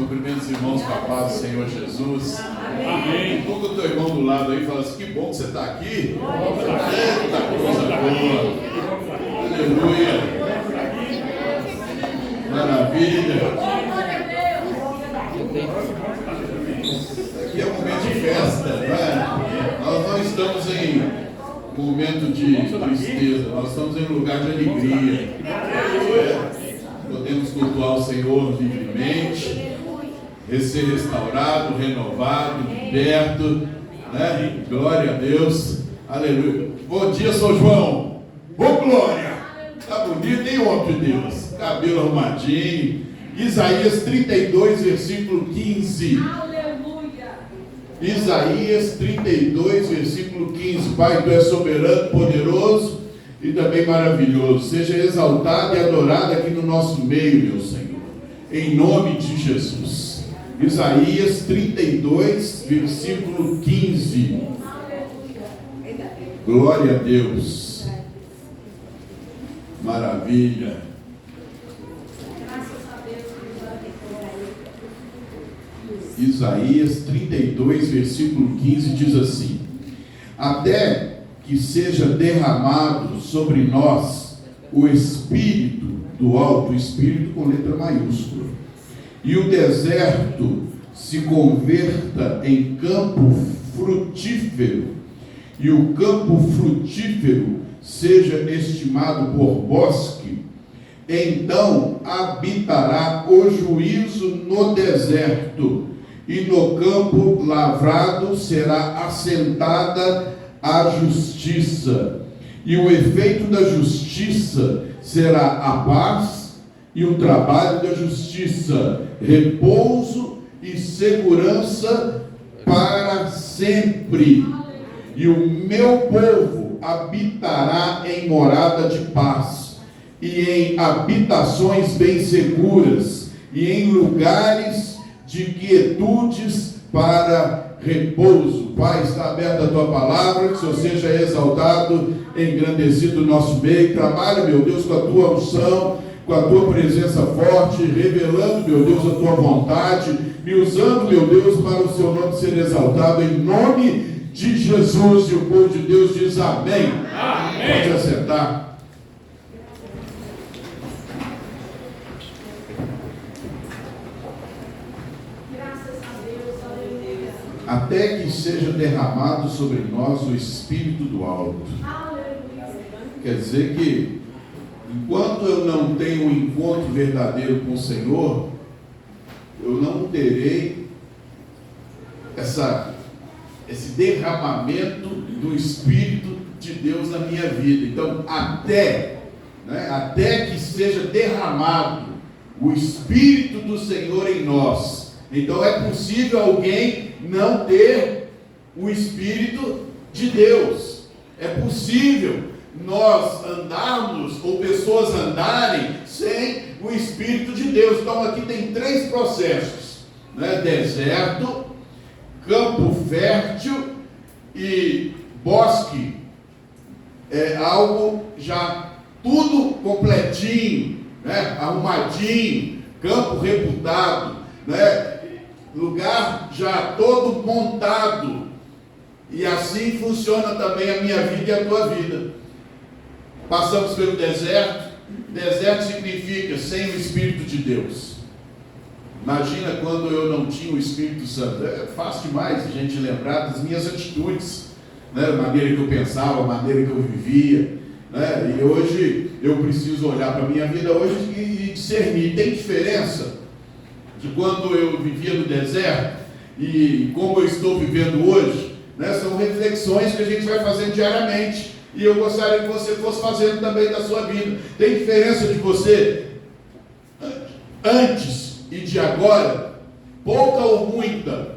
cumprimento os irmãos com a paz do Senhor Jesus. Amém. Toca o teu irmão do lado aí e fala assim: que bom que você está aqui. Eita, coisa boa. Aleluia. Maravilha. Aqui é um momento de festa, né? Nós não estamos em momento de tristeza, nós estamos em um lugar de alegria. Podemos cultuar o Senhor livremente, ser restaurado, renovado, liberto, né? Glória a Deus, aleluia. Bom dia, São João. Ô glória! Tá bonito, hein, homem de Deus? Cabelo arrumadinho. Isaías 32, versículo 15. Aleluia! Isaías 32, versículo 15. Pai, tu és soberano, poderoso e também maravilhoso. Seja exaltado e adorado aqui no nosso meio, meu Senhor, em nome de Jesus. Isaías 32, versículo 15. Glória a Deus. Maravilha. Isaías 32, versículo 15 diz assim: até que seja derramado sobre nós o Espírito do alto, o Espírito com letra maiúscula, e o deserto se converta em campo frutífero, e o campo frutífero seja estimado por bosque, então habitará o juízo no deserto, e no campo lavrado será assentada a justiça, e o efeito da justiça será a paz, e o trabalho da justiça, repouso e segurança para sempre. E o meu povo habitará em morada de paz, e em habitações bem seguras, e em lugares de quietudes para repouso. Pai, está aberta a tua palavra, que o Senhor seja exaltado, engrandecido no nosso meio. Trabalha, meu Deus, com a tua unção, com a tua presença forte, revelando, meu Deus, a tua vontade, me usando, meu Deus, para o seu nome ser exaltado, em nome de Jesus. E o povo de Deus diz amém. Amém. Pode assentar. Até que seja derramado sobre nós o Espírito do alto. Quer dizer que, enquanto eu não tenho um encontro verdadeiro com o Senhor, eu não terei esse derramamento do Espírito de Deus na minha vida. Então, até que seja derramado o Espírito do Senhor em nós. Então, é possível alguém não ter o Espírito de Deus. É possível nós andarmos, ou pessoas andarem, sem o Espírito de Deus. Então aqui tem três processos, né? Deserto, campo fértil e bosque. É algo já tudo completinho, né? Arrumadinho, campo reputado, né? Lugar já todo montado. E assim funciona também a minha vida e a tua vida. Passamos pelo deserto. Deserto significa sem o Espírito de Deus. Imagina quando eu não tinha o Espírito Santo. É fácil demais a gente lembrar das minhas atitudes, né? A maneira que eu pensava, a maneira que eu vivia, né? E hoje eu preciso olhar para a minha vida hoje e discernir. Tem diferença de quando eu vivia no deserto e como eu estou vivendo hoje, né? São reflexões que a gente vai fazendo diariamente, e eu gostaria que você fosse fazendo também da sua vida. Tem diferença de você antes e de agora? Pouca ou muita?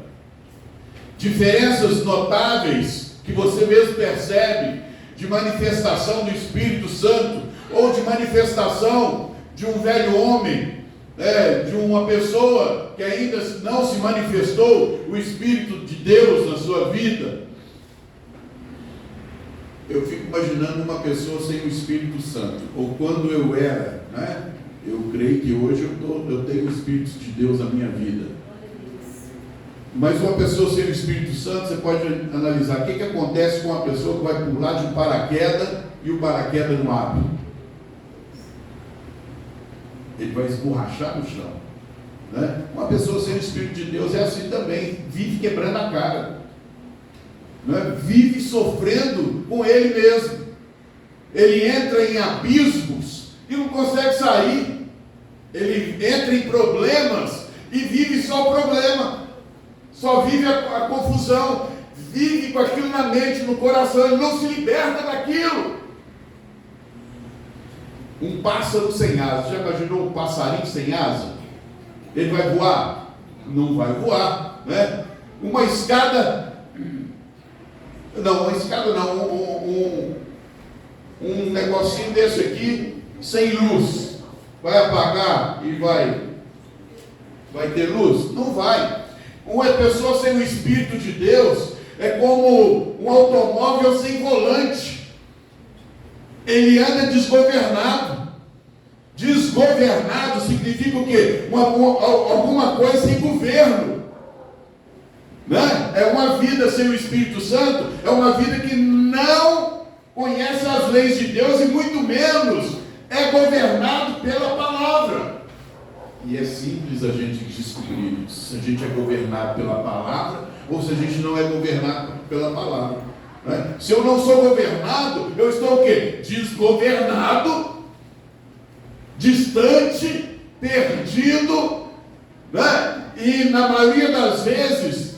Diferenças notáveis que você mesmo percebe de manifestação do Espírito Santo, ou de manifestação de um velho homem, de uma pessoa que ainda não se manifestou o Espírito de Deus na sua vida. Eu fico imaginando uma pessoa sem o Espírito Santo, ou quando eu era, né? Eu creio que hoje eu tenho o Espírito de Deus na minha vida. Mas uma pessoa sem o Espírito Santo, você pode analisar o que acontece com uma pessoa que vai pular de um paraquedas e o paraquedas não abre. Ele vai esborrachar no chão, né? Uma pessoa sem o Espírito de Deus é assim também, vive quebrando a cara, né? Vive sofrendo com ele mesmo. Ele entra em abismos e não consegue sair. Ele entra em problemas e vive só o problema, só vive a confusão, vive com aquilo na mente, no coração, ele não se liberta daquilo. Um pássaro sem asa, já imaginou um passarinho sem asa? Ele vai voar? Não vai voar, né? Uma escada não, um negocinho desse aqui, sem luz, vai apagar e vai ter luz? Não vai. Uma pessoa sem o Espírito de Deus é como um automóvel sem volante. Ele anda desgovernado. Desgovernado significa o quê? Alguma coisa sem governo, né? É uma vida sem o Espírito Santo, é uma vida que não conhece as leis de Deus e muito menos é governado pela palavra. E é simples a gente descobrir se a gente é governado pela palavra ou se a gente não é governado pela palavra, né? Se eu não sou governado, eu estou o quê? Desgovernado, distante, perdido, né? E na maioria das vezes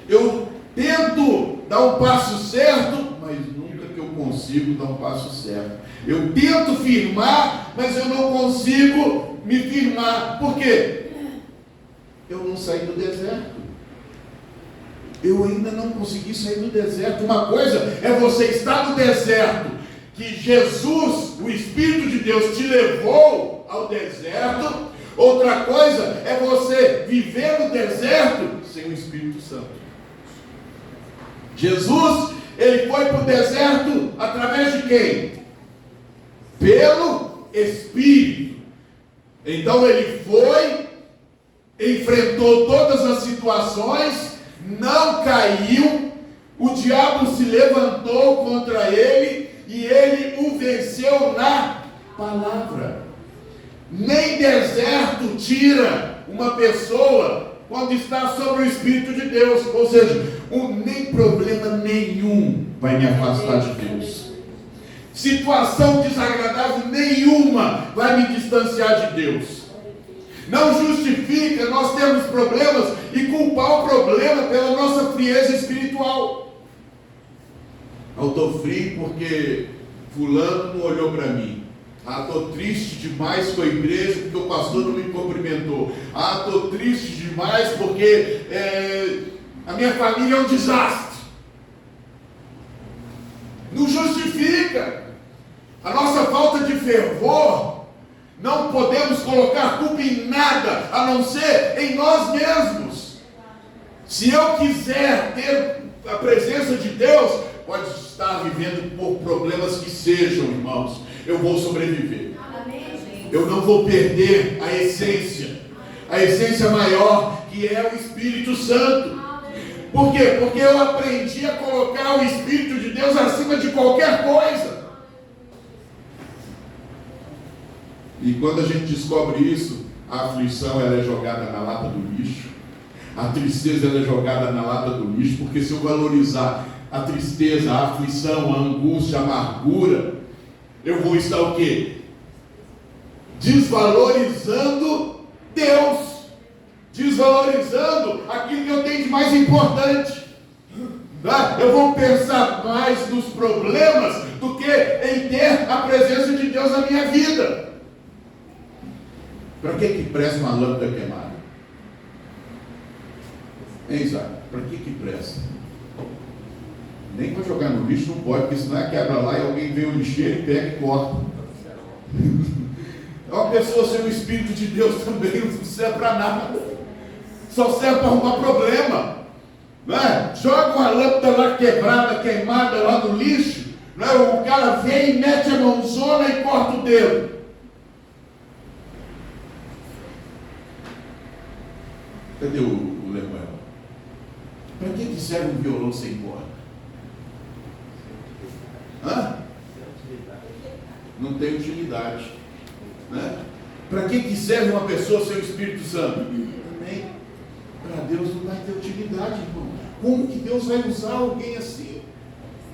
eu tento dar um passo certo, mas nunca que eu consigo dar um passo certo. Eu tento firmar, mas eu não consigo me firmar. Por quê? Eu não saí do deserto. Eu ainda não consegui sair do deserto. Uma coisa é você estar no deserto, que Jesus, o Espírito de Deus, te levou ao deserto. Outra coisa é você viver no deserto sem o Espírito Santo. Jesus, ele foi para o deserto através de quem? Pelo Espírito. Então ele foi, enfrentou todas as situações, não caiu, o diabo se levantou contra ele e ele o venceu na palavra. Nem deserto tira uma pessoa quando está sobre o Espírito de Deus, ou seja, nem problema nenhum vai me afastar de Deus. Situação desagradável nenhuma vai me distanciar de Deus. Não justifica nós termos problemas e culpar o problema pela nossa frieza espiritual. Eu estou frio porque fulano não olhou para mim. Estou triste demais com a igreja porque o pastor não me cumprimentou. Estou triste demais porque a minha família é um desastre. Não justifica. A nossa falta de fervor, não podemos colocar culpa em nada, a não ser em nós mesmos. Se eu quiser ter a presença de Deus, pode estar vivendo por problemas que sejam, irmãos, eu vou sobreviver. Eu não vou perder a essência maior, que é o Espírito Santo. Por quê? Porque eu aprendi a colocar o Espírito de Deus acima de qualquer coisa. E quando a gente descobre isso, a aflição ela é jogada na lata do lixo, a tristeza ela é jogada na lata do lixo, porque se eu valorizar a tristeza, a aflição, a angústia, a amargura, eu vou estar o quê? Desvalorizando Deus, desvalorizando aquilo que eu tenho de mais importante. Eu vou pensar mais nos problemas do que em ter a presença de Deus na minha vida. Para que presta uma lâmpada queimada? Hein, Isaac? Para que presta? Nem para jogar no lixo não pode, porque senão quebra lá e alguém vê o lixeiro e pega e corta. É uma pessoa sem o Espírito de Deus também não serve para nada. Só serve para arrumar problema. Não é? Joga uma lâmpada lá quebrada, queimada lá no lixo. Não é? O cara vem e mete a mãozona e corta o dedo. Cadê o Lemuel? Para que serve um violão sem corda? Não tem utilidade. Né? Para que serve uma pessoa sem o Espírito Santo? Também. Para Deus não vai ter utilidade, irmão. Como que Deus vai usar alguém assim?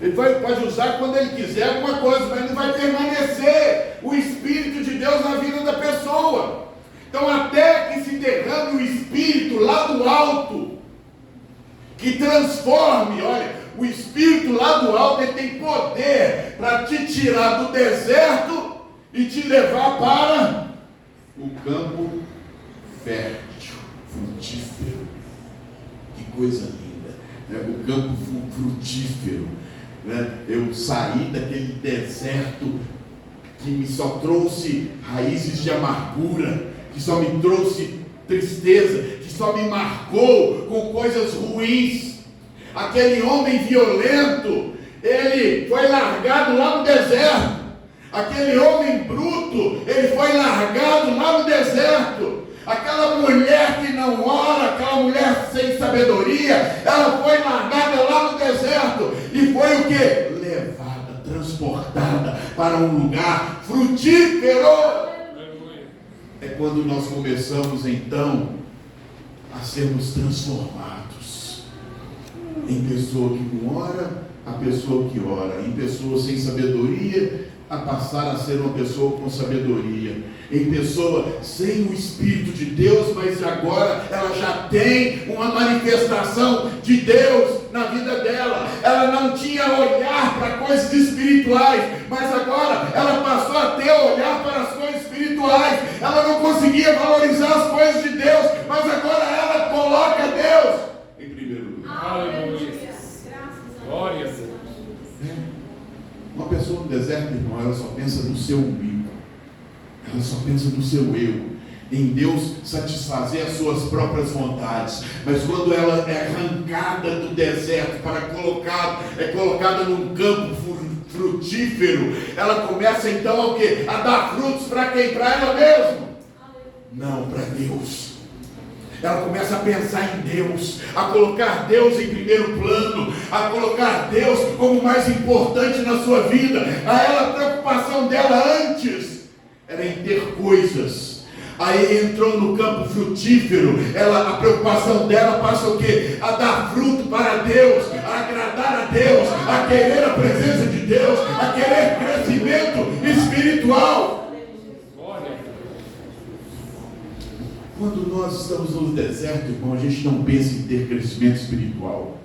Ele pode usar quando Ele quiser alguma coisa, mas não vai permanecer o Espírito de Deus na vida da pessoa. Então, até que se derrame o Espírito lá do alto, que transforme, olha, o Espírito lá do alto, ele tem poder para te tirar do deserto e te levar para o campo fértil, frutífero. Que coisa linda, né? O campo frutífero, né? Eu saí daquele deserto que me só trouxe raízes de amargura, que só me trouxe tristeza, que só me marcou com coisas ruins. Aquele homem violento, ele foi largado lá no deserto. Aquele homem bruto, ele foi largado lá no deserto. Aquela mulher que não ora, aquela mulher sem sabedoria, ela foi largada lá no deserto. E foi o que? Levada, transportada para um lugar frutífero. É quando nós começamos então a sermos transformados em pessoa que não ora, a pessoa que ora, em pessoa sem sabedoria, a passar a ser uma pessoa com sabedoria, em pessoa sem o Espírito de Deus, mas agora ela já tem uma manifestação de Deus na vida dela. Ela não tinha olhar para coisas espirituais, mas agora ela passou a ter olhar para as coisas espirituais. Ela não conseguia valorizar as coisas de Deus, mas agora ela coloca Deus em primeiro lugar. Aleluia. Glória a Deus. Uma pessoa no deserto, irmão, ela só pensa no seu umbigo, ela só pensa no seu eu, em Deus satisfazer as suas próprias vontades. Mas quando ela é arrancada do deserto para colocada num campo frutífero, ela começa então a quê? A dar frutos para quem? Para ela mesma? Não, para Deus. Ela começa a pensar em Deus, a colocar Deus em primeiro plano, a colocar Deus como mais importante na sua vida. A preocupação dela antes era em ter coisas. Aí entrou no campo frutífero, a preocupação dela passa o quê? A dar fruto para Deus, a agradar a Deus, a querer a presença de Deus, a querer crescimento espiritual. Quando nós estamos no deserto, irmão, a gente não pensa em ter crescimento espiritual.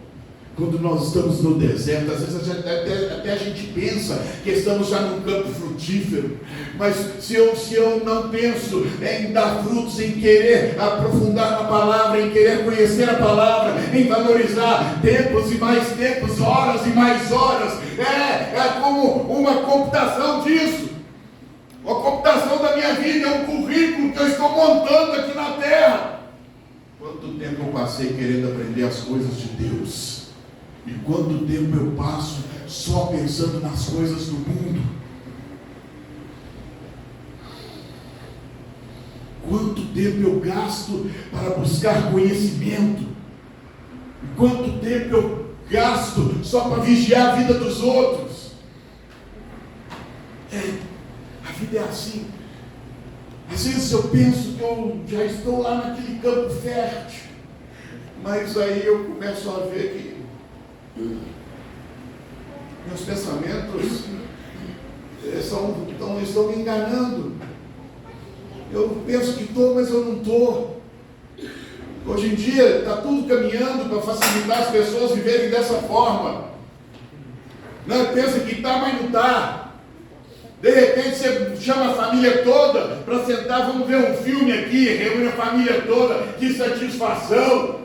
Quando nós estamos no deserto, às vezes até a gente pensa que estamos já num campo frutífero. Mas se eu não penso em dar frutos, em querer aprofundar na palavra, em querer conhecer a palavra, em valorizar tempos e mais tempos, horas e mais horas, é como uma computação disso. Uma computação da minha vida, é um currículo que eu estou montando aqui na terra. Quanto tempo eu passei querendo aprender as coisas de Deus? E quanto tempo eu passo só pensando nas coisas do mundo? Quanto tempo eu gasto para buscar conhecimento? E quanto tempo eu gasto só para vigiar a vida dos outros? A vida é assim. Às vezes eu penso que eu já estou lá naquele campo fértil, mas aí eu começo a ver que meus pensamentos estão me enganando. Eu penso que estou, mas eu não estou. Hoje em dia está tudo caminhando para facilitar as pessoas viverem dessa forma. Não pensa que está, mas não está. De repente você chama a família toda para sentar, vamos ver um filme aqui, reúne a família toda, que satisfação.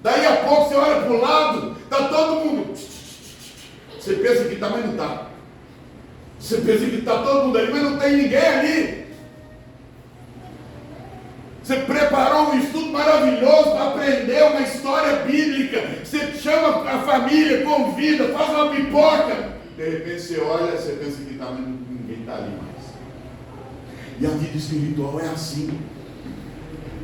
Daí a pouco você olha para o lado, está todo mundo. Você pensa que está, mas não está. Você pensa que está todo mundo ali, mas não tem ninguém ali. Você preparou um estudo maravilhoso para aprender uma história bíblica. Você chama a família, convida, faz uma pipoca. De repente você olha, você pensa que tá, ninguém está ali mais. E a vida espiritual é assim.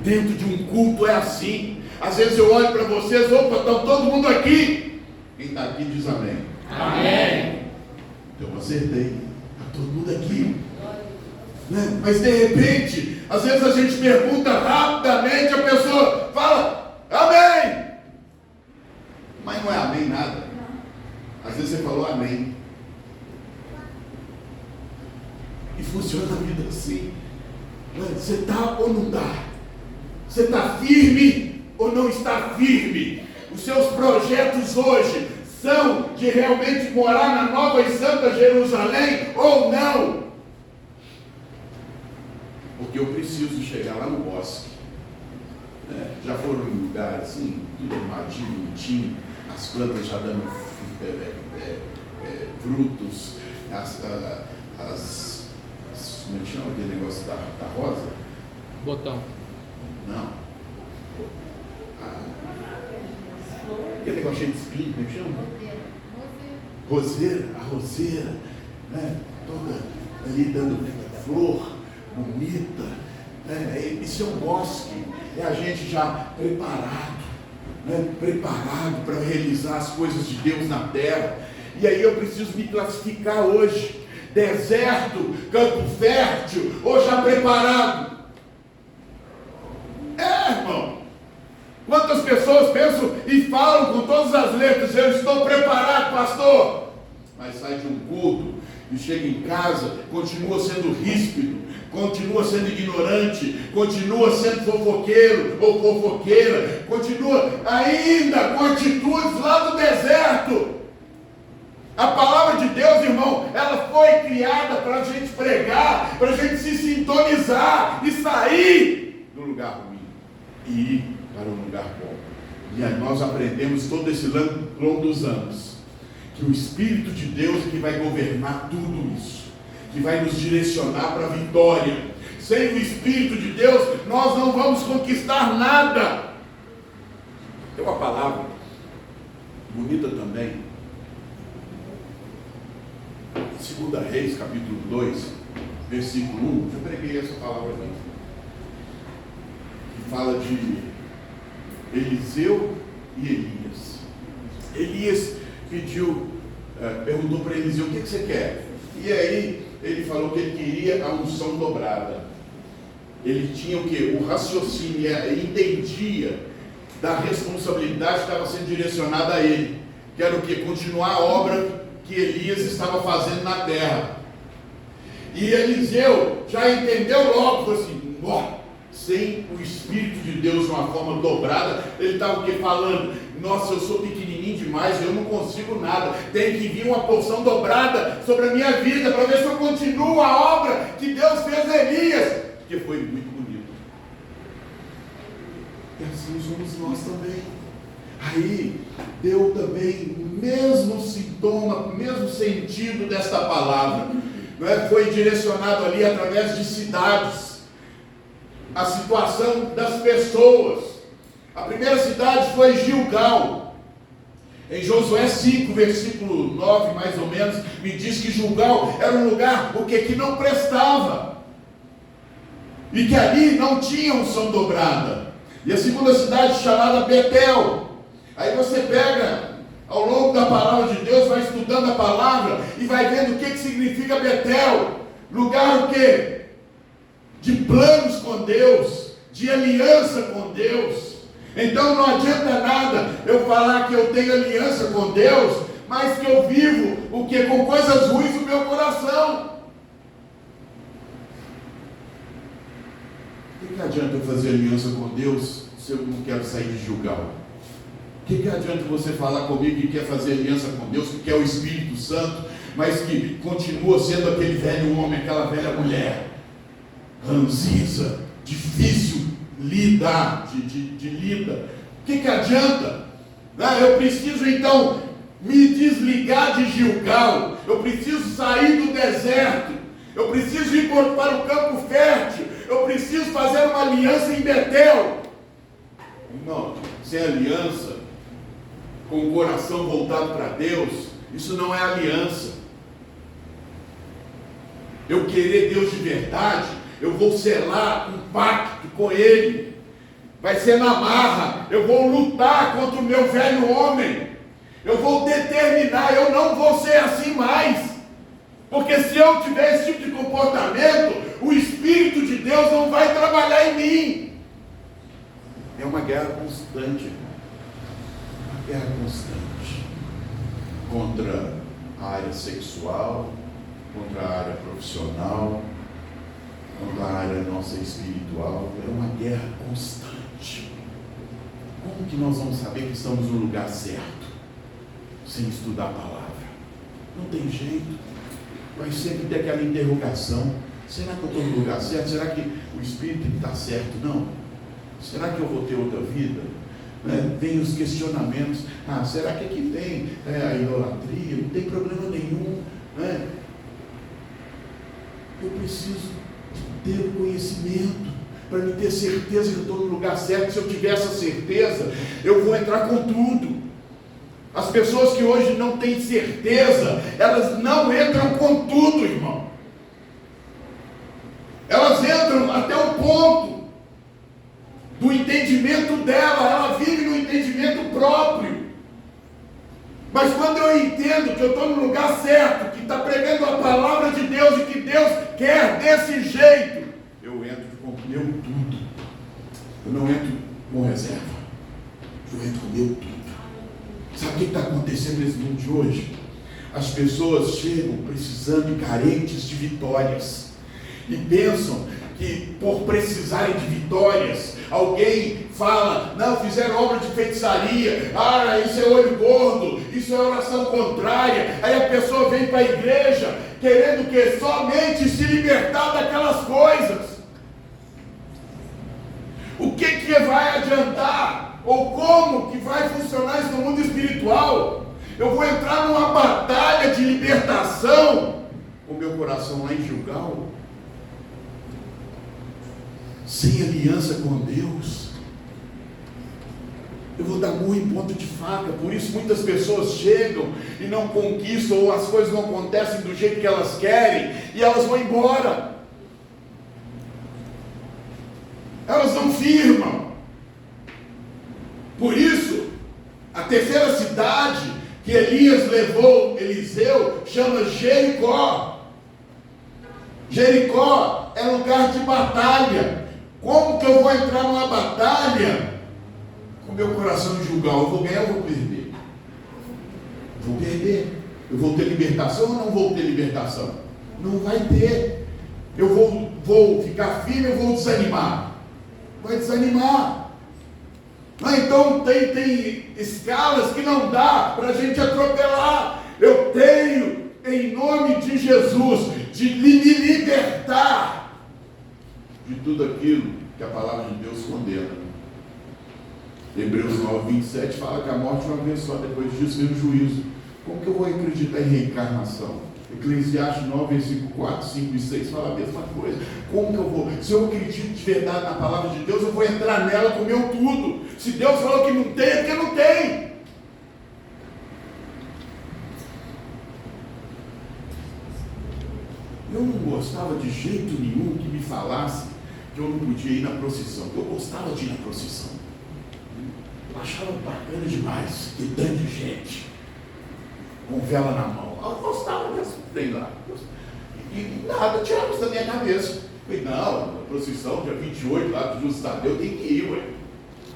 Dentro de um culto é assim. Às vezes eu olho para vocês, opa, estão todo mundo aqui. Quem está aqui diz amém. Amém. Eu acertei. Está todo mundo aqui. Né? Mas de repente, às vezes a gente pergunta rapidamente, a pessoa fala, amém. Mas não é amém nada. Às vezes você falou amém. E funciona a vida assim. Você está ou não está? Você está firme ou não está firme? Os seus projetos hoje são de realmente morar na nova e santa Jerusalém ou não? Porque eu preciso chegar lá no bosque. Já foram em lugar assim, tudo arrumadinho, bonitinho, as plantas já dando frutos, como é que chama aquele negócio da rosa? Botão. Não. Aquele negócio cheio de espinho, como é que chama? Roseira. A roseira, né? Toda ali dando flor, bonita. Isso é um bosque. É a gente já preparado, né? Preparado para realizar as coisas de Deus na terra. E aí eu preciso me classificar hoje. Deserto, campo fértil, ou já preparado? Irmão. Quantas pessoas pensam e falam com todas as letras, eu estou preparado, pastor. Mas sai de um culto e chega em casa, continua sendo ríspido, continua sendo ignorante, continua sendo fofoqueiro ou fofoqueira, continua ainda com atitudes lá do deserto. A palavra de Deus, irmão, ela foi criada para a gente pregar, para a gente se sintonizar e sair do lugar ruim e ir para um lugar bom. E aí nós aprendemos todo esse longo dos anos que o Espírito de Deus é que vai governar tudo isso, que vai nos direcionar para a vitória. Sem o Espírito de Deus, nós não vamos conquistar nada. Tem uma palavra bonita também. 2 Reis, capítulo 2, versículo 1, eu preguei essa palavra aqui, que fala de Eliseu e Elias. Elias perguntou para Eliseu, o que você quer? E aí, ele falou que ele queria a unção dobrada. Ele tinha o quê? O raciocínio, ele entendia da responsabilidade que estava sendo direcionada a ele, que era o quê? Continuar a obra que Elias estava fazendo na terra. E Eliseu já entendeu logo, falou assim, sem o Espírito de Deus de uma forma dobrada, ele estava o quê? Falando, nossa, eu sou pequenininho demais, eu não consigo nada, tem que vir uma porção dobrada sobre a minha vida, para ver se eu continuo a obra que Deus fez a Elias, porque foi muito bonito. E assim somos nós também. Aí, deu também o mesmo sintoma, o mesmo sentido desta palavra, não é? Foi direcionado ali através de cidades, a situação das pessoas. A primeira cidade foi Gilgal. Em Josué 5, versículo 9, mais ou menos, me diz que Gilgal era um lugar que não prestava, e que ali não tinha unção dobrada. E a segunda cidade chamada Betel. Aí você pega, ao longo da palavra de Deus, vai estudando a palavra e vai vendo o que significa Betel. Lugar o quê? De planos com Deus, de aliança com Deus. Então não adianta nada eu falar que eu tenho aliança com Deus, mas que eu vivo o quê? Com coisas ruins no meu coração. O que adianta eu fazer aliança com Deus se eu não quero sair de Gilgal? O que adianta você falar comigo que quer fazer aliança com Deus, que quer o Espírito Santo, mas que continua sendo aquele velho homem, aquela velha mulher, ranzinza, difícil lidar, de lida? O que adianta? Eu preciso então me desligar de Gilgal, eu preciso sair do deserto, eu preciso ir para o campo fértil, eu preciso fazer uma aliança em Betel. Irmão, sem aliança, com o coração voltado para Deus, isso não é aliança. Eu querer Deus de verdade, eu vou selar um pacto com Ele. vai ser na marra. Eu vou lutar contra o meu velho homem. Eu vou determinar, eu não vou ser assim mais. Porque se eu tiver esse tipo de comportamento, o Espírito de Deus não vai trabalhar em mim. É uma guerra constante, irmão. Uma guerra constante. Contra a área sexual, contra a área profissional, contra a área nossa espiritual. É uma guerra constante. Como que nós vamos saber que estamos no lugar certo? Sem estudar a palavra. Não tem jeito. Vai sempre ter aquela interrogação. Será que eu estou no lugar certo? Será que o Espírito está certo? Não. Será que eu vou ter outra vida? Vem os questionamentos. Será que aqui tem a idolatria? Não tem problema nenhum. Eu preciso ter o conhecimento para me ter certeza que eu estou no lugar certo. Se eu tiver essa certeza, eu vou entrar com tudo. As pessoas que hoje não têm certeza, elas não entram com tudo, irmão. Elas entram até o ponto do entendimento dela, ela vive no entendimento próprio. Mas quando eu entendo que eu estou no lugar certo, que está pregando a palavra de Deus e que Deus quer desse jeito, eu entro com o meu tudo. Eu não entro com reserva, eu entro com o meu tudo. Sabe o que está acontecendo nesse mundo de hoje? As pessoas chegam precisando e carentes de vitórias e pensam que por precisarem de vitórias, alguém fala, não, fizeram obra de feitiçaria, isso é olho gordo, isso é oração contrária. Aí a pessoa vem para a igreja querendo que somente se libertar daquelas coisas. O que vai adiantar? Ou como que vai funcionar isso no mundo espiritual? Eu vou entrar numa batalha de libertação com meu coração lá em Gilgal, sem aliança com Deus. Eu vou dar murro em ponta de faca. Por isso muitas pessoas chegam e não conquistam, ou as coisas não acontecem do jeito que elas querem, e elas vão embora. Elas não firmam. Por isso, a terceira cidade que Elias levou Eliseu chama Jericó. Jericó é lugar de batalha. Como que eu vou entrar numa batalha com meu coração em Gilgal? Eu vou ganhar ou vou perder? Vou perder. Eu vou ter libertação ou não vou ter libertação? Não vai ter. Eu vou ficar firme ou vou desanimar? Vai desanimar. Então tem escalas que não dá para a gente atropelar. Eu tenho, em nome de Jesus, de me libertar de tudo aquilo que a palavra de Deus condena. Hebreus 9, 27 fala que a morte é uma vez só, depois disso vem o juízo. Como que eu vou acreditar em reencarnação? Eclesiastes 9, versículo 4, 5 e 6 fala a mesma coisa. Como que eu vou? Se eu acredito de verdade na palavra de Deus, eu vou entrar nela com o meu tudo. Se Deus falou que não tem, é porque não tem. Eu não gostava de jeito nenhum que me falasse que eu não podia ir na procissão. Eu gostava de ir na procissão. Eu achava bacana demais, que tanta gente com vela na mão. Eu gostava desse trem lá. E nada tirava isso da minha cabeça. Falei, não, a procissão, dia 28 lá do Justo Tadeu, tem que ir, ué.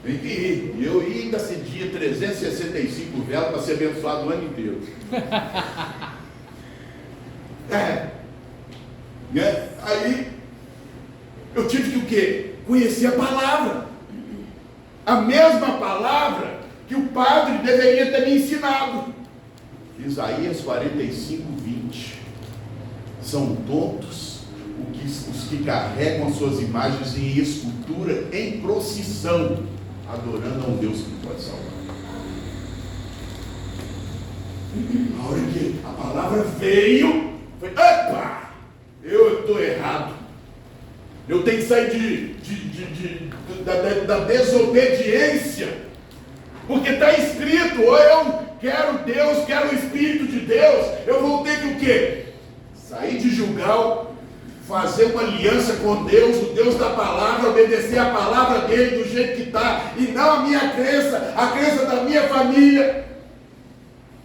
Tem que ir. E eu ainda acendia 365 velas para ser abençoado o ano inteiro. Aí eu tive que o quê? Conhecer a palavra. A mesma palavra que o padre deveria ter me ensinado. Isaías 45, 20. São tontos os que carregam as suas imagens em escultura, em procissão, adorando a um Deus que não pode salvar. A hora que a palavra veio, foi, opa, eu estou errado. Eu tenho que sair da desobediência. Porque está escrito, ou eu quero Deus, quero o Espírito de Deus, eu vou ter que o quê? Sair de Gilgal, fazer uma aliança com Deus, o Deus da palavra, obedecer a palavra dele do jeito que está, e não a minha crença, a crença da minha família.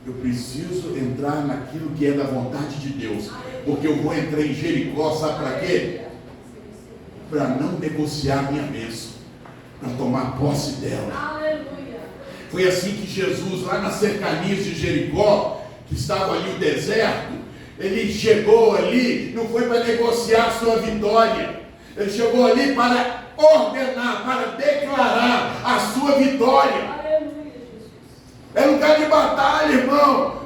Eu preciso entrar naquilo que é da vontade de Deus, porque eu vou entrar em Jericó, sabe para quê? Para não negociar a minha bênção, para tomar posse dela. Aleluia. Foi assim que Jesus, lá nas cercanias de Jericó, que estava ali o deserto, ele chegou ali, não foi para negociar a sua vitória, ele chegou ali para ordenar, para declarar a sua vitória. Aleluia, Jesus. É lugar de batalha, irmão.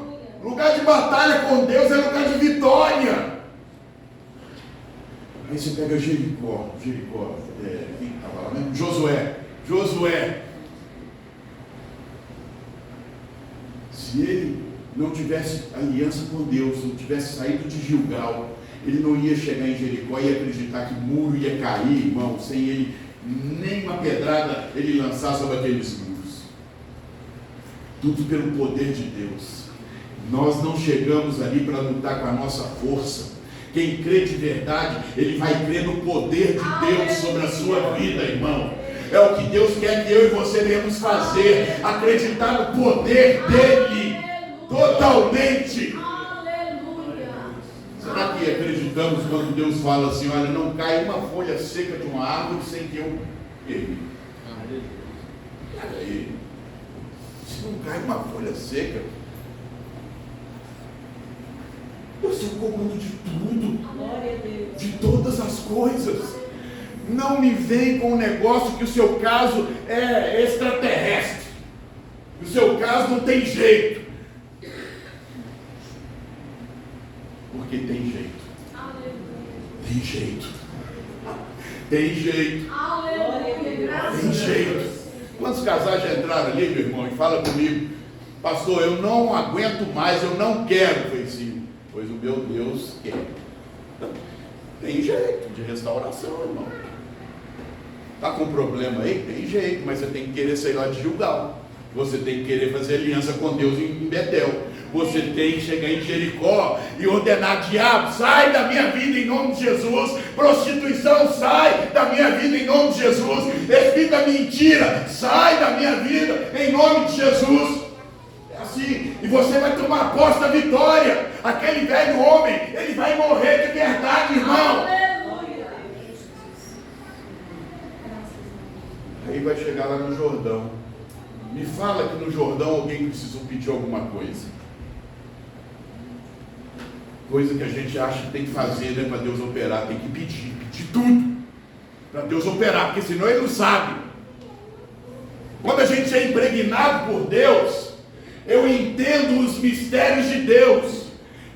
Lugar de batalha com Deus é lugar de vitória. Aí você pega Jericó, quem estava lá mesmo? Josué. Se ele não tivesse aliança com Deus, não tivesse saído de Gilgal, ele não ia chegar em Jericó e acreditar que o muro ia cair, irmão, sem ele, nem uma pedrada ele lançar sobre aqueles muros. Tudo pelo poder de Deus. Nós não chegamos ali para lutar com a nossa força. Quem crê de verdade, ele vai crer no poder de Deus sobre a sua vida, irmão. É o que Deus quer que eu e você venhamos fazer, acreditar no poder dele, totalmente. Aleluia. Será que acreditamos quando Deus fala assim, olha, não cai uma folha seca de uma árvore sem que eu ergue? Olha aí, se não cai uma folha seca, você é o comando de tudo, Glória a Deus. de todas as coisas. Não me vem com um negócio que o seu caso é extraterrestre, o seu caso não tem jeito, porque tem jeito. Aleluia. Tem jeito. Tem jeito. Aleluia. Graças Tem a jeito. Deus. Quantos casais já entraram ali, meu irmão, e fala comigo, pastor, eu não aguento mais, eu não quero. Eu falei assim, pois o meu Deus quer. Tem jeito de restauração, irmão. Está com problema aí? Tem jeito, mas você tem que querer sair lá de Gilgal. Você tem que querer fazer aliança com Deus em Betel. Você tem que chegar em Jericó e ordenar, diabo, sai da minha vida em nome de Jesus. Prostituição, sai da minha vida em nome de Jesus. Espírito da mentira, sai da minha vida em nome de Jesus. É assim, e você vai tomar posse da vitória. Aquele velho homem, ele vai morrer de verdade, irmão. Aleluia. Aí vai chegar lá no Jordão. Me fala que no Jordão alguém precisou pedir alguma coisa. Coisa que a gente acha que tem que fazer, né, para Deus operar. Tem que pedir tudo para Deus operar, porque senão ele não sabe. Quando a gente é impregnado por Deus, eu entendo os mistérios de Deus.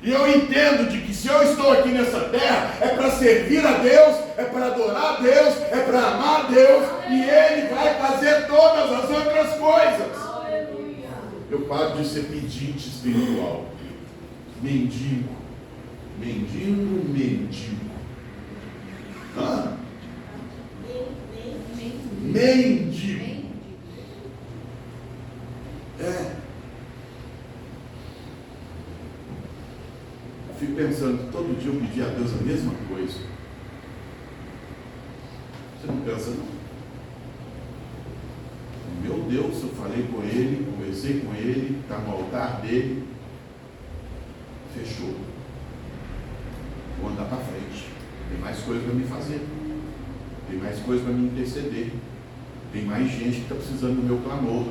E eu entendo de que se eu estou aqui nessa terra, é para servir a Deus, é para adorar a Deus, é para amar a Deus, e Ele vai fazer todas as outras coisas. Aleluia. Eu paro de ser pedinte espiritual, mendigo. Hã? Mendigo. Fico pensando, todo dia eu pedi a Deus a mesma coisa. Você não pensa não? Meu Deus, eu falei com Ele, conversei com Ele, está no altar dele, fechou. Vou andar para frente. Tem mais coisa para me fazer. Tem mais coisa para me interceder. Tem mais gente que está precisando do meu clamor.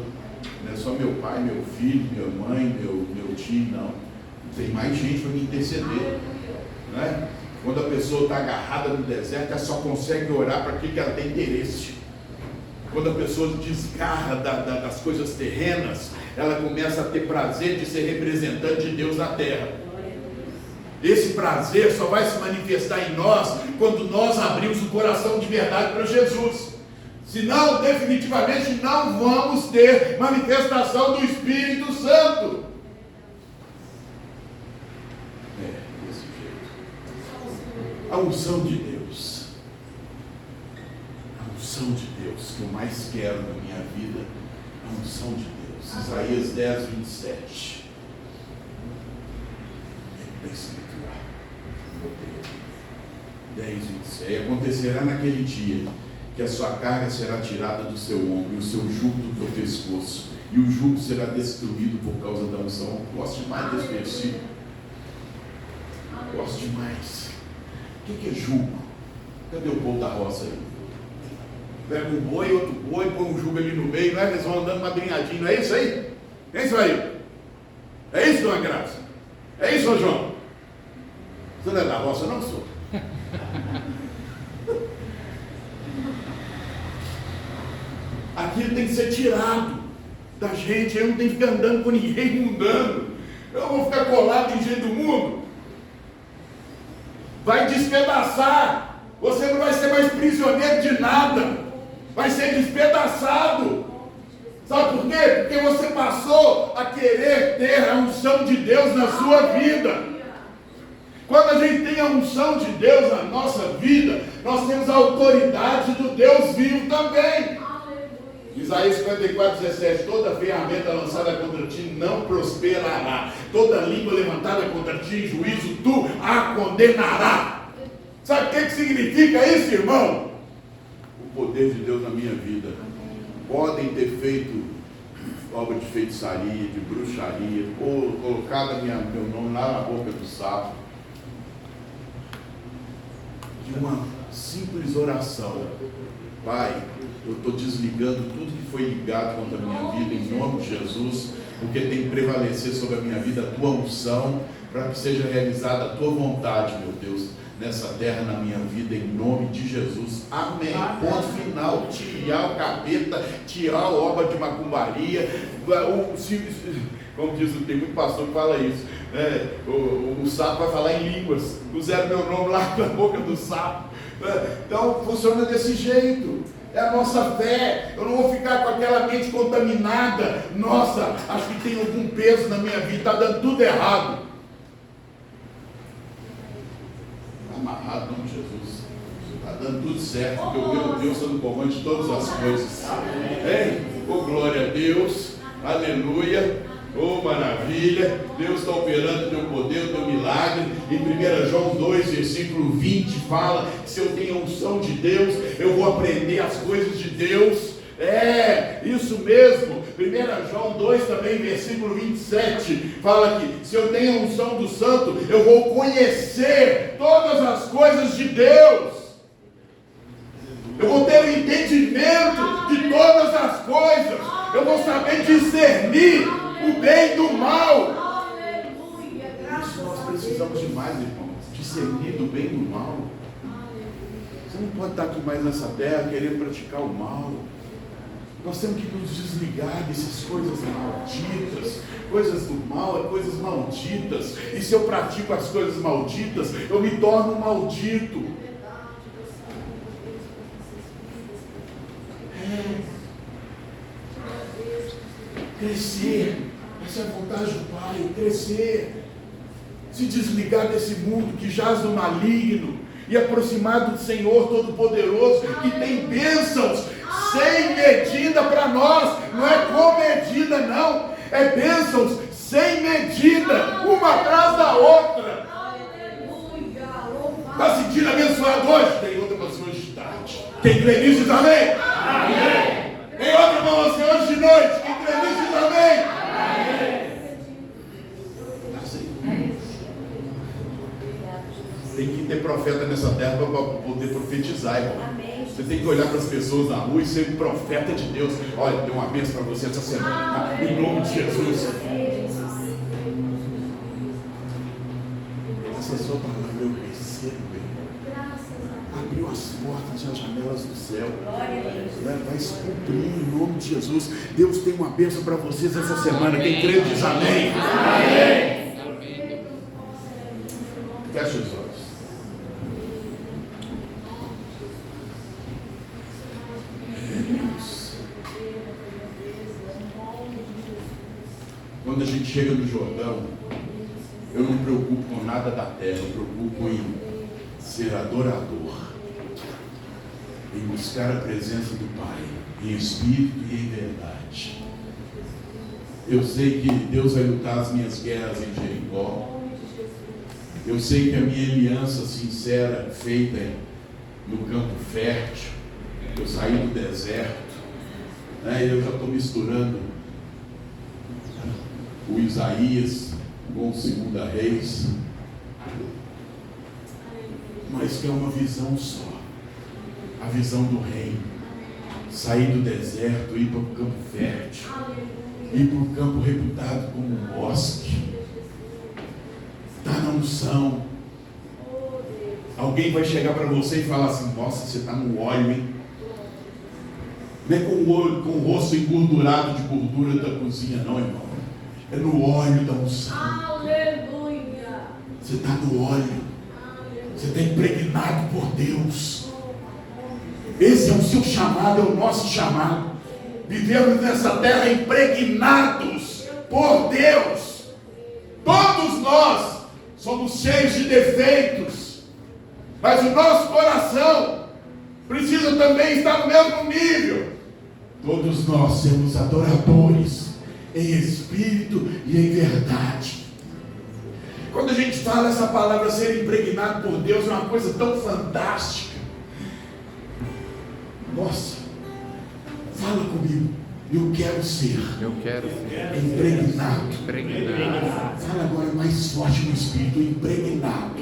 Não é só meu pai, meu filho, minha mãe, meu tio, não. Tem mais gente para me interceder, né? Quando a pessoa está agarrada no deserto, ela só consegue orar para aquilo que ela tem interesse. Quando a pessoa desgarra das coisas terrenas, ela começa a ter prazer de ser representante de Deus na terra. Esse prazer só vai se manifestar em nós quando nós abrimos o coração de verdade para Jesus. Senão, definitivamente não vamos ter manifestação do Espírito Santo. Desse jeito. A unção de Deus. A unção de Deus que eu mais quero na minha vida. A unção de Deus. Isaías 10, 27. Da Escritura. 10, 27. E acontecerá naquele dia que a sua carga será tirada do seu ombro e o seu jugo do teu pescoço, e o jugo será destruído por causa da unção. Gosto demais desse versículo. Gosto demais. O que é jugo? Cadê o povo da roça aí? Pega um boi, outro boi, põe um jugo ali no meio, não é? Eles vão andando madrinhadinho, não é isso aí? É isso aí? É isso, dona Graça? É isso, ô João? Você não é da roça, não, senhor? Aquilo tem que ser tirado da gente. Eu não tenho que ficar andando com ninguém mundano. Eu vou ficar colado em gente do mundo. Vai despedaçar. Você não vai ser mais prisioneiro de nada. Vai ser despedaçado. Sabe por quê? Porque você passou a querer ter a unção de Deus na sua vida. Quando a gente tem a unção de Deus na nossa vida, nós temos a autoridade do Deus vivo também. Isaías 54, 17, toda ferramenta lançada contra ti não prosperará. Toda língua levantada contra ti em juízo, tu a condenará. Sabe o que significa isso, irmão? O poder de Deus na minha vida. Podem ter feito obra de feitiçaria, de bruxaria, ou colocado meu nome lá na boca do sapo. De uma simples oração. Pai, eu estou desligando tudo que foi ligado contra a minha vida, em nome de Jesus, porque tem que prevalecer sobre a minha vida a tua unção, para que seja realizada a tua vontade, meu Deus, nessa terra, na minha vida, em nome de Jesus. Amém. Ponto final. Tirar o capeta, tirar a obra de macumbaria. Como diz, tem muito pastor que fala isso, né? O sapo vai falar em línguas. Puseram meu nome lá na boca do sapo. Então funciona desse jeito. É a nossa fé. Eu não vou ficar com aquela mente contaminada. Nossa, acho que tem algum peso na minha vida, está dando tudo errado. Amarrado em nome de Jesus. Está dando tudo certo, porque o meu Deus está no comando de todas as coisas. Hein? Oh, glória a Deus. Aleluia. Oh, maravilha. Deus está operando o teu poder, o teu milagre. Em 1 João 2, versículo 20, fala que se eu tenho a unção de Deus, eu vou aprender as coisas de Deus. É, isso mesmo. 1 João 2 também, versículo 27, fala que se eu tenho a unção do santo, eu vou conhecer todas as coisas de Deus. Eu vou ter o entendimento de todas as coisas. Eu vou saber discernir o bem do mal. Isso nós precisamos demais, irmãos. Discernir do bem do mal. Você não pode estar aqui mais nessa terra querendo praticar o mal. Nós temos que nos desligar dessas coisas malditas. Coisas do mal é coisas malditas. E se eu pratico as coisas malditas, eu me torno maldito. Crescer. Essa é a vontade do Pai. Crescer. Se desligar desse mundo que jaz no maligno e aproximar do Senhor Todo-Poderoso, que tem bênçãos sem medida para nós. Não é com medida, não. É bênçãos sem medida, uma atrás da outra. Está sentindo abençoado hoje? Tem outra para você hoje de tarde. Quem crê nisso diz amém? Amém. Tem outra para você hoje de noite. Quem crê nisso diz amém? Amém. Tem que ter profeta nessa terra para poder profetizar, irmão. Você tem que olhar para as pessoas na rua e ser um profeta de Deus. Olha, tem uma bênção para você essa semana, tá? Em nome de Jesus. Essa sua palavra eu recebo, irmão. Abriu as portas e as janelas do céu. Vai se cumprir em nome de Jesus. Deus tem uma bênção para vocês essa semana. Quem crê diz amém. Amém. Fecha os olhos. Quando a gente chega no Jordão, eu não me preocupo com nada da terra, eu me preocupo em ser adorador, em buscar a presença do Pai, em espírito e em verdade. Eu sei que Deus vai lutar as minhas guerras em Jericó. Eu sei que a minha aliança sincera, feita no campo fértil, eu saí do deserto, né? Eu já estou misturando o Isaías com o 2 Reis, mas que é uma visão só, a visão do reino. Sair do deserto, ir para o campo fértil, ir para o campo reputado como um bosque. Está na unção. Alguém vai chegar para você e falar assim: nossa, você está no óleo, hein? Não é com o rosto engordurado de gordura da cozinha, não, irmão. É no óleo da unção. Aleluia. Você está no óleo. Você está impregnado por Deus. Esse é o seu chamado, é o nosso chamado. Vivemos nessa terra impregnados por Deus. Todos nós somos cheios de defeitos, mas o nosso coração precisa também estar no mesmo nível. Todos nós somos adoradores em espírito e em verdade. Quando a gente fala essa palavra ser impregnado por Deus, é uma coisa tão fantástica. Nossa, fala comigo. Eu quero ser impregnado. Fala agora mais forte no Espírito. Impregnado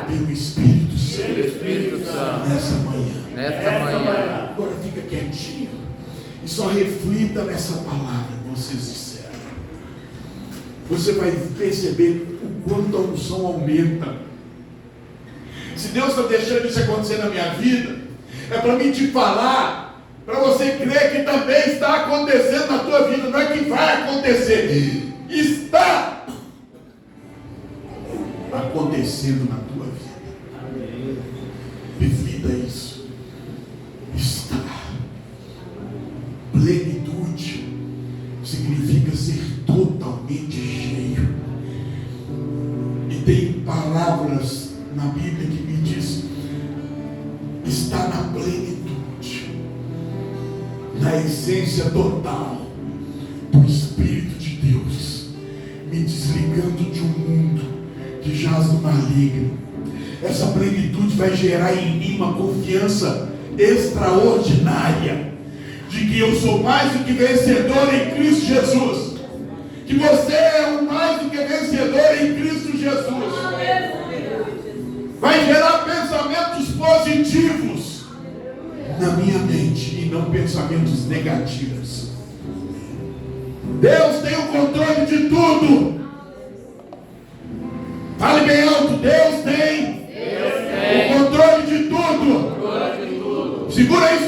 pelo Espírito Santo. Nessa manhã. Agora fica quietinho e só reflita nessa palavra que vocês disseram. Você vai perceber o quanto a unção aumenta. Se Deus está deixando isso acontecer na minha vida, é para mim te falar, para você crer que também está acontecendo na tua vida. Não é que vai acontecer, está acontecendo na tua vida. Reflita isso. Está. Plenitude significa ser totalmente cheio. E tem palavras na Bíblia que me diz: está na plenitude, na essência total do Espírito de Deus, me desligando de um mundo que jaz no maligno. Essa plenitude vai gerar em mim uma confiança extraordinária de que eu sou mais do que vencedor em Cristo Jesus, que você é o mais do que vencedor em Cristo Jesus. Vai gerar pensamentos positivos na minha mente e não pensamentos negativos. Deus tem o controle de tudo. Fale bem alto: Deus tem o controle de tudo. Segura isso